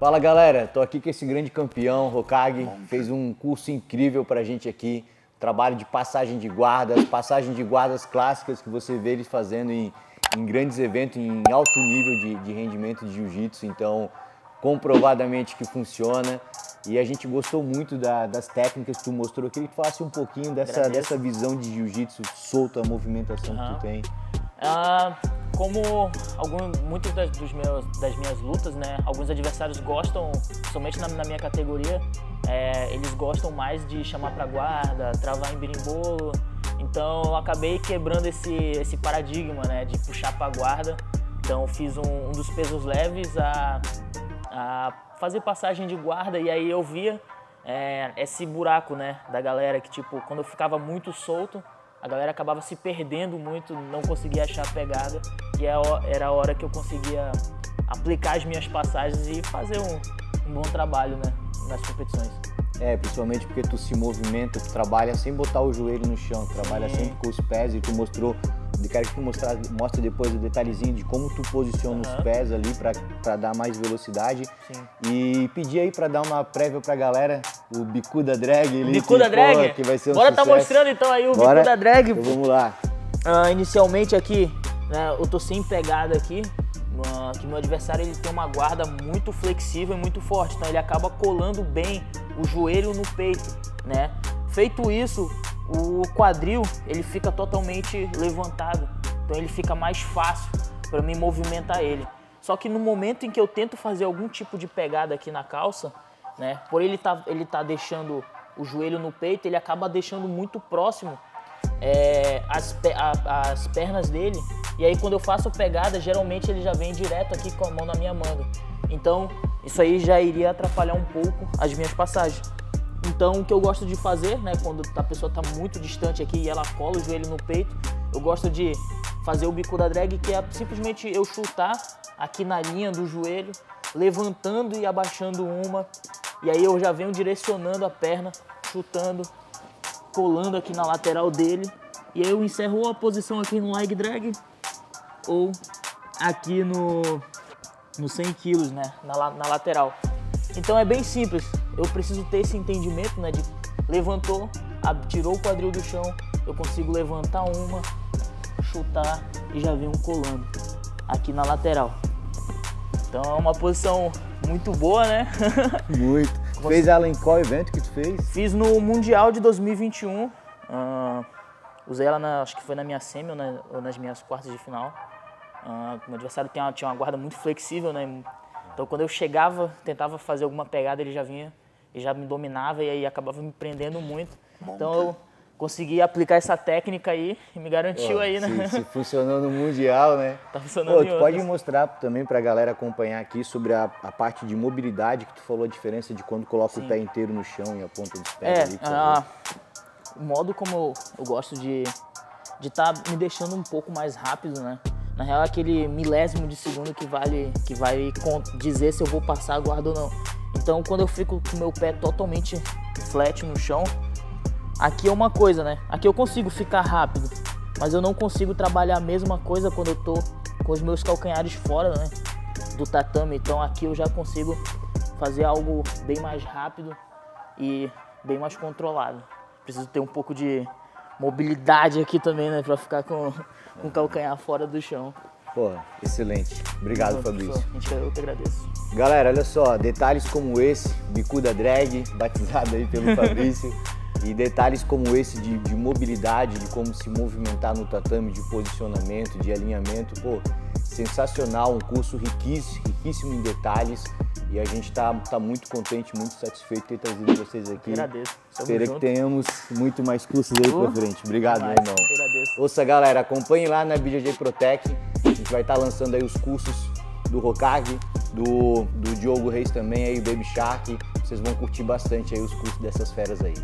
Fala galera, tô aqui com esse grande campeão, Hokage, fez um curso incrível pra gente aqui, trabalho de passagem de guardas clássicas que você vê eles fazendo em grandes eventos, em alto nível de rendimento de jiu-jitsu, então comprovadamente que funciona e a gente gostou muito das técnicas que tu mostrou. Eu queria que tu falasse um pouquinho dessa visão de jiu-jitsu solto, a movimentação que tu tem. Como muitas das minhas lutas, né, alguns adversários gostam, somente na minha categoria, eles gostam mais de chamar pra guarda, travar em berimbolo. Então eu acabei quebrando esse paradigma, né, de puxar pra guarda. Então eu fiz um dos pesos leves a fazer passagem de guarda e aí eu via esse buraco, né, da galera que tipo, quando eu ficava muito solto, a galera acabava se perdendo muito, não conseguia achar a pegada e era a hora que eu conseguia aplicar as minhas passagens e fazer um bom trabalho, né, nas competições. Principalmente porque tu se movimenta, tu trabalha sem botar o joelho no chão, tu trabalha sempre com os pés e tu mostrou, quero que tu mostre depois o detalhezinho de como tu posiciona os pés ali pra dar mais velocidade. Sim. E pedir aí pra dar uma prévia pra galera, o Bicuda Drag. Bicuda Drag? Que vai ser um Bora sucesso. Tá mostrando então aí o Bicuda Drag. Então vamos lá. Inicialmente aqui, né, eu tô sem pegada aqui, que meu adversário ele tem uma guarda muito flexível e muito forte, então ele acaba colando bem o joelho no peito, né? Feito isso, o quadril ele fica totalmente levantado, então ele fica mais fácil para mim movimentar ele. Só que no momento em que eu tento fazer algum tipo de pegada aqui na calça, né, por ele tá deixando o joelho no peito, ele acaba deixando muito próximo as pernas dele, e aí quando eu faço a pegada, geralmente ele já vem direto aqui com a mão na minha manga. Então isso aí já iria atrapalhar um pouco as minhas passagens. Então o que eu gosto de fazer, né, quando a pessoa está muito distante aqui e ela cola o joelho no peito, eu gosto de fazer o Bicuda Drag, que é simplesmente eu chutar aqui na linha do joelho, levantando e abaixando uma, e aí eu já venho direcionando a perna, chutando, colando aqui na lateral dele, e aí eu encerro a posição aqui no leg drag ou aqui no 100 kg, né, na lateral. Então é bem simples, eu preciso ter esse entendimento, né, de levantou, tirou o quadril do chão, eu consigo levantar uma, chutar e já venho colando aqui na lateral. Então é uma posição muito boa, né? Muito. Fez ela em qual evento que tu fez? Fiz no Mundial de 2021. Usei ela, acho que foi na minha semi ou nas minhas quartas de final. Meu adversário tinha uma guarda muito flexível, né? Então quando eu chegava, tentava fazer alguma pegada, ele já vinha e já me dominava e aí acabava me prendendo muito. Então eu consegui aplicar essa técnica aí e me garantiu aí, né? Se funcionou no Mundial, né? Tá funcionando. Tu pode mostrar também pra galera acompanhar aqui sobre a parte de mobilidade, que tu falou a diferença de quando coloca o pé inteiro no chão e a ponta dos pés ali. O modo como eu gosto de tá me deixando um pouco mais rápido, né? Na real é aquele milésimo de segundo que vai dizer se eu vou passar a guarda ou não. Então quando eu fico com o meu pé totalmente flat no chão, aqui é uma coisa, né? Aqui eu consigo ficar rápido, mas eu não consigo trabalhar a mesma coisa quando eu tô com os meus calcanhares fora, né, do tatame. Então aqui eu já consigo fazer algo bem mais rápido e bem mais controlado. Preciso ter um pouco de mobilidade aqui também, né, pra ficar com o calcanhar fora do chão. Porra, excelente. Obrigado, Fabrício. Eu que agradeço. Galera, olha só, detalhes como esse, Bicuda Drag, batizado aí pelo Fabrício, e detalhes como esse de mobilidade, de como se movimentar no tatame, de posicionamento, de alinhamento, pô, sensacional, um curso riquíssimo em detalhes, e a gente tá muito contente, muito satisfeito de ter trazido vocês aqui. Eu agradeço. Espero que tenhamos muito mais cursos aí pra frente. Obrigado, meu irmão. Eu agradeço. Ouça, galera, acompanhe lá na BJJ Protec, a gente vai estar lançando aí os cursos do Hokage, do Diogo Reis também, aí, Baby Shark. Vocês vão curtir bastante aí os cursos dessas feras aí.